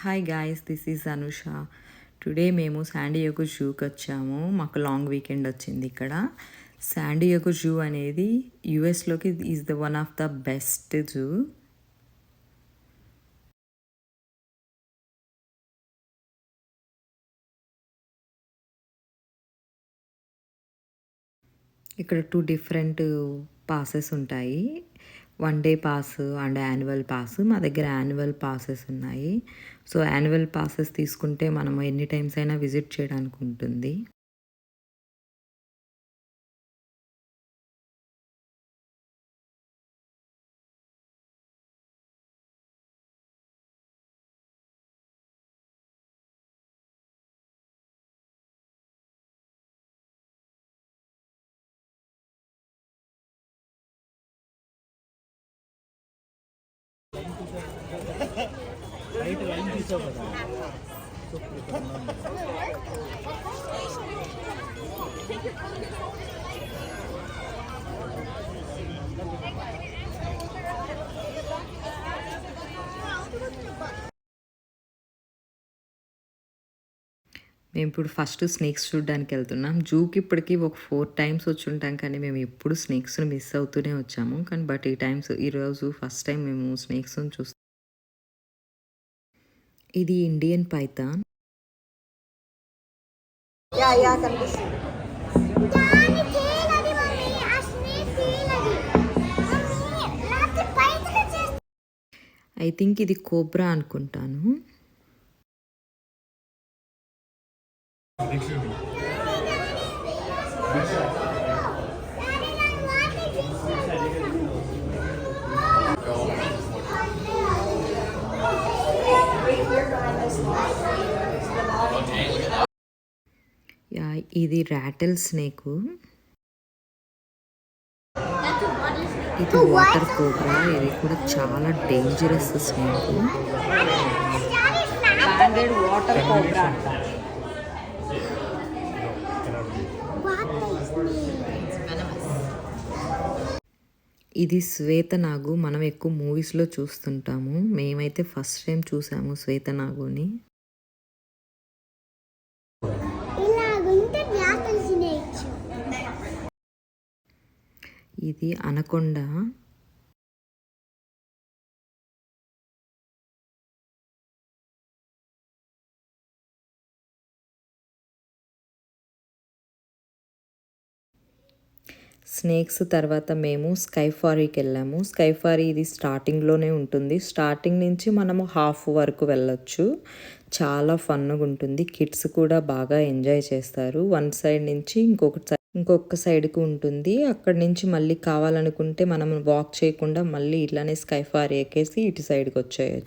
Hi guys, this is Anusha. Today మేము San Diego జూకి వచ్చాము. మాకు లాంగ్ వీకెండ్ వచ్చింది ఇక్కడ. శాండియాగో జూ అనేది యుఎస్లోకి is the one of the best zoo. ఇక్కడ 2 డిఫరెంట్ పాసెస్ ఉంటాయి. 1 day pass and annual pass. మా దగ్గర యాన్యువల్ పాసెస్ ఉన్నాయి. సో యాన్యువల్ పాసెస్ తీసుకుంటే మనం ఎన్ని టైమ్స్ అయినా విజిట్ చేయడానికి ఉంటుంది. మేము ఇప్పుడు ఫస్ట్ స్నేక్స్ చూడడానికి వెళ్తున్నాం. జూకి ఇప్పటికి ఒక 4 టైమ్స్ వచ్చి ఉంటాం, కానీ మేము ఎప్పుడు స్నేక్స్ని మిస్ అవుతూనే వచ్చాము. కానీ బట్ ఈరోజు ఫస్ట్ టైం మేము స్నేక్స్ని చూస్తాం. ఇది ఇండియన్ పైథాన్. ఐ థింక్ ఇది కోబ్రా అనుకుంటాను. ఇది రాటల్ స్నేక్. ఇది వాటర్ కోబ్రా. ఇది కూడా చాలా డేంజరస్ స్నేక్. Water cobra. ఇది శ్వేతనాగు. మనం ఎక్కువ మూవీస్లో చూస్తుంటాము. మేమైతే ఫస్ట్ టైం చూసాము శ్వేతనాగుని. ఇది అనకొండ. స్నేక్స్ తర్వాత మేము స్కైఫారీకి వెళ్ళాము. స్కైఫారీ ఇది స్టార్టింగ్లోనే ఉంటుంది. స్టార్టింగ్ నుంచి మనము హాఫ్ వరకు వెళ్ళొచ్చు. చాలా ఫన్గా ఉంటుంది. కిడ్స్ కూడా బాగా ఎంజాయ్ చేస్తారు. వన్ సైడ్ నుంచి ఇంకొక సైడ్కి ఉంటుంది. అక్కడి నుంచి మళ్ళీ కావాలనుకుంటే మనం వాక్ చేయకుండా మళ్ళీ ఇట్లానే స్కైఫారీ ఎక్కేసి ఇటు సైడ్కి వచ్చేయచ్చు.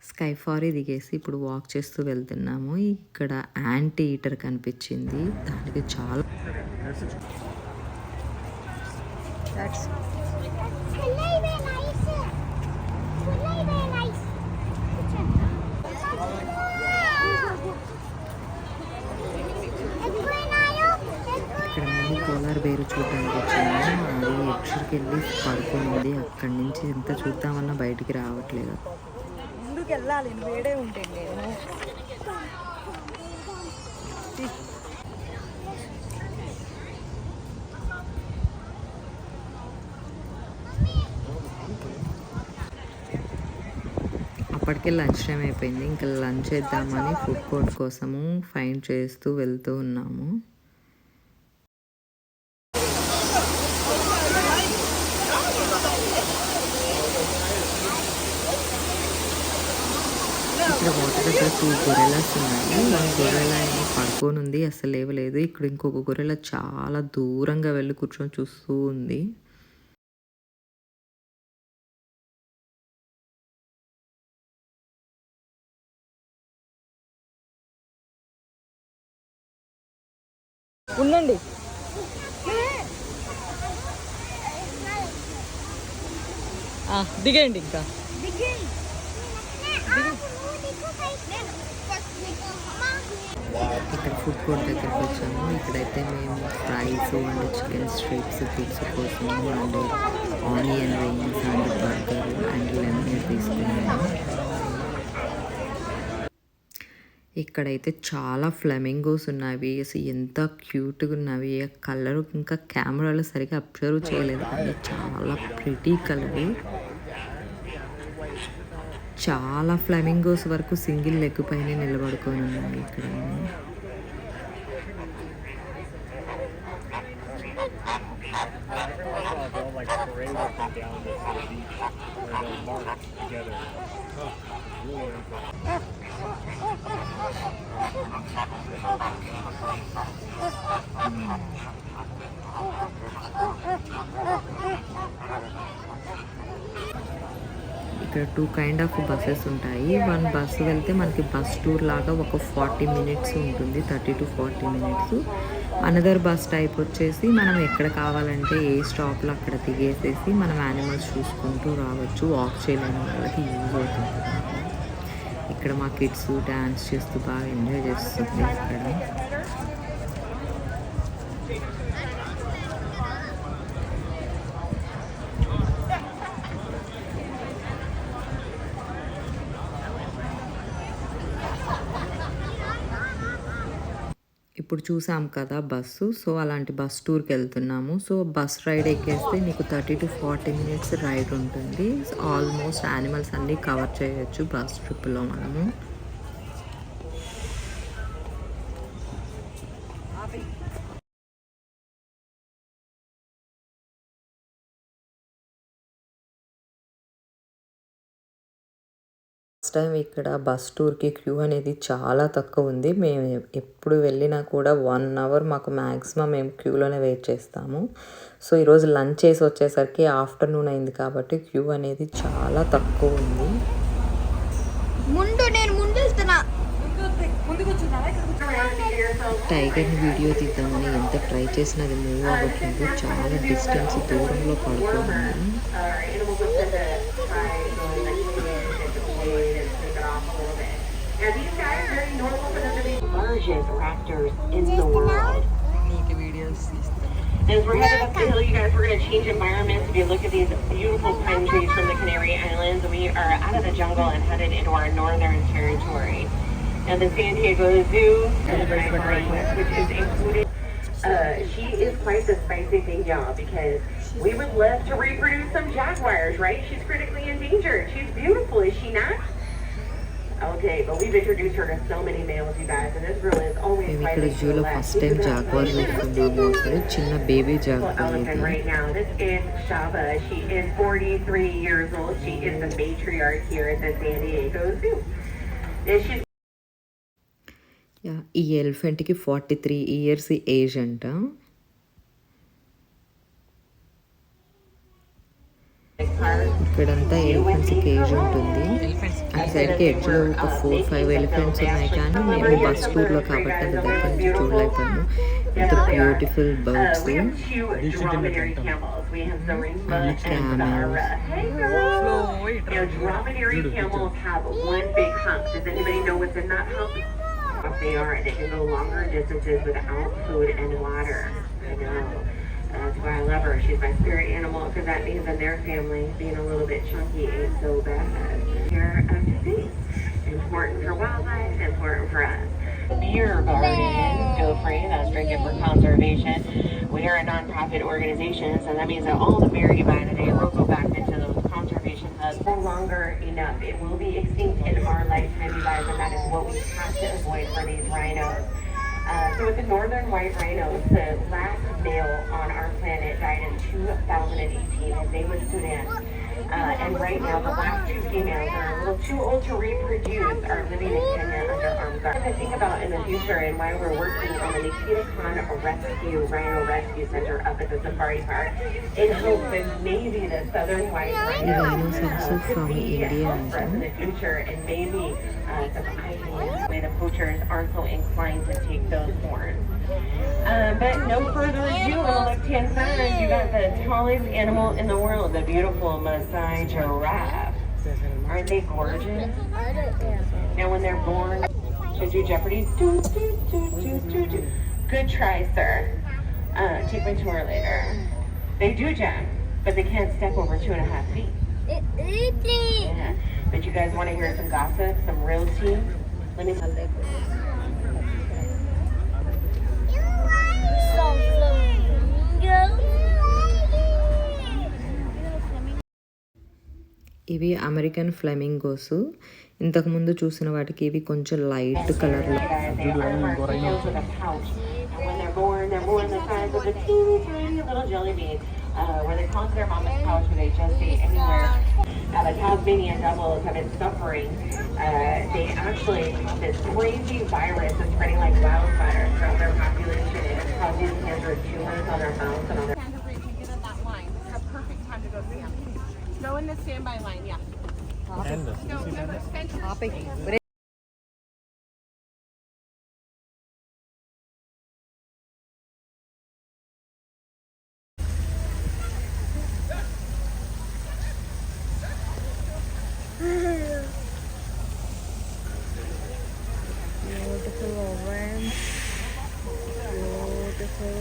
స్కైఫారీ దిగేసి ఇప్పుడు వాక్ చేస్తూ వెళ్తున్నాము. ఇక్కడ యాంటీ ఈటర్ కనిపించింది. దానికి చాలా ఇక్కడ మేము పోలార్ బేరు చూడడానికి వచ్చాము. అది ఎక్కడికి వెళ్ళి పడుకుంది. అక్కడి నుంచి ఎంత చూద్దామన్నా బయటికి రావట్లేదు. ముందుకు వెళ్ళాలి, వేడే ఉంటుంది. నేను అప్పటికే లంచ్ టైం అయిపోయింది. ఇంకా లంచ్ చేద్దామని ఫుడ్ కోర్ట్ కోసము ఫైండ్ చేస్తూ వెళ్తూ ఉన్నాము. ఇక్కడ వాటర్ దగ్గర 2 గొరెలాస్ ఉన్నాయి. గొరెలా ఏమో పడుకొని ఉంది, అసలు లేవలేదు. ఇక్కడ ఇంకొక గొరెలా చాలా దూరంగా వెళ్ళి కూర్చొని చూస్తూ ఉంది. ఉండండి. దిగేయండి ఇంకా. ఇక్కడ ఫుడ్ కోర్ట్ దగ్గరికి వచ్చాము. ఇక్కడైతే మేము fries and chicken strips kids కోసం and onion rings and burger and lemon తీసుకున్నాము. ఇక్కడైతే చాలా ఫ్లెమింగోస్ ఉన్నవి. అసలు ఎంత క్యూట్గా ఉన్నవి. కలర్ ఇంకా కెమెరాలో సరిగ్గా అబ్జర్వ్ చేయలేదు కానీ చాలా ప్రిటీ కలర్. చాలా ఫ్లెమింగోస్ వరకు సింగిల్ లెగ్ పైన నిలబడుకొని ఉన్నాయి ఇక్కడ. ఇక్కడ 2 కైండ్ ఆఫ్ బస్సెస్ ఉంటాయి. వన్ బస్సు వెళ్తే మనకి బస్ టూర్ లాగా ఒక 40 మినిట్స్ ఉంటుంది, 30 to 40 minutes. Another bus type వచ్చేసి మనం ఎక్కడ కావాలంటే ఏ స్టాప్లో అక్కడ దిగేసేసి మనం యానిమల్స్ చూసుకుంటూ రావచ్చు. వాక్ చేయలేని వాళ్ళకి యూజ్ అవుతుంది. ఇక్కడ మా కిడ్స్ డ్యాన్స్ చేస్తూ బాగా ఎంజాయ్ చేస్తుంది ఇక్కడ. ఇప్పుడు చూసాం కదా బస్సు. సో అలాంటి బస్ టూర్కి వెళ్తున్నాము. సో బస్ రైడ్ ఎక్కేస్తే నీకు 30 to 40 మినిట్స్ రైడ్ ఉంటుంది. ఆల్మోస్ట్ యానిమల్స్ అన్నీ కవర్ చేయొచ్చు బస్ ట్రిప్లో మనము. ఫస్ట్ టైం ఇక్కడ బస్ టూర్కి క్యూ అనేది చాలా తక్కువ ఉంది. మేము ఎప్పుడు వెళ్ళినా కూడా 1 అవర్ మాకు మ్యాక్సిమం మేము క్యూలోనే వెయిట్ చేస్తాము. సో ఈరోజు లంచ్ చేసి వచ్చేసరికి ఆఫ్టర్నూన్ అయింది కాబట్టి క్యూ అనేది చాలా తక్కువ ఉంది. టైగర్ని వీడియో తీద్దామని ఎంత ట్రై చేసినా అది మూవ్ అవ్వట్లేదు. చాలా డిస్టెన్స్ దూరంలో పడుతుంది. Raptors in the world. As we're headed up the hill, you guys, we're going to change environments. If you look at these beautiful pine trees from the Canary Islands, we are out of the jungle and headed into our northern territory. And the San Diego Zoo, which is included. She is quite the spicy thing, y'all, because we would love to reproduce some jaguars, right? She's critically endangered. She's beautiful, is she not? Okay, but we've introduced her to so many males, you guys, and this girl is always ఇక్కడ జూలో first time jaguar చూస్తున్నాము. అసలు చిన్న baby jaguar ఇది. Right now, this is Shaba. She is 43 years old. She is the matriarch here at the San Diego Zoo. ఈ ఎలిఫెంట్కి 43 years age అంట. ఇక్కడంతా elephants cage ఉంటుంది. అటు సైడ్కి ఎడ్జ్లో ఒక 4-5 ఎలిఫెంట్స్ ఉన్నాయి కానీ మేము బస్ టూర్లో కాబట్టి అది దగ్గర నుంచి చూడలేకపోయాము. ఇంత beautiful birds and They are. They can go longer distances without food and water. I know. That's why I love her. She's my spirit animal because that means in their family being a little bit chunky ain't so bad. Here of disease. Important for wildlife, important for us. Beer garden, feel free. That's drinking for conservation. We are a non-profit organization, so that means that all the beer you buy today will go back into those conservation hubs. No longer enough. It will be extinct in our lifetime, you guys, and that is what we have to avoid for these rhinos. So with the northern white rhinos, the last male on our planet died in 2018. His name was Sudan. And right now, the last 2 females are a little too old to reproduce are living in Kenya under armed guard. I think about in the future and why we're working on the Nikita Khan Rescue Rhino Rescue Center up at the Safari Park in hopes that maybe the southern white rhino could be for us in the future and maybe some ideas where the poachers aren't so inclined to take those horns. But no further ado, on the left-hand side, you got the tallest animal in the world, the beautiful Maasai giraffe. Aren't they gorgeous? Now, when they're born, should do Jeopardy. Good try, sir. Take my tour later. They do jump, but they can't step over 2.5 feet. Yeah. But you guys want to hear some gossip, some real tea? Let me. ఇవి American flamingos. ఇంతకుముందు చూసిన వాటికి ఇవి కొంచెం light కలర్లో. When they're born the size of a teeny tiny little jelly bean, where they conquer their mama's pouch where they just eat anywhere. The Tasmanian devils have been suffering. They actually have this crazy virus that's spreading like wildfire throughout their population, and it's causing cancer tumors on their mouth and on their. Get in that line. It's a perfect time to go see them. Go in the standby line, yeah. No, remember, center. Beautiful orange. Beautiful.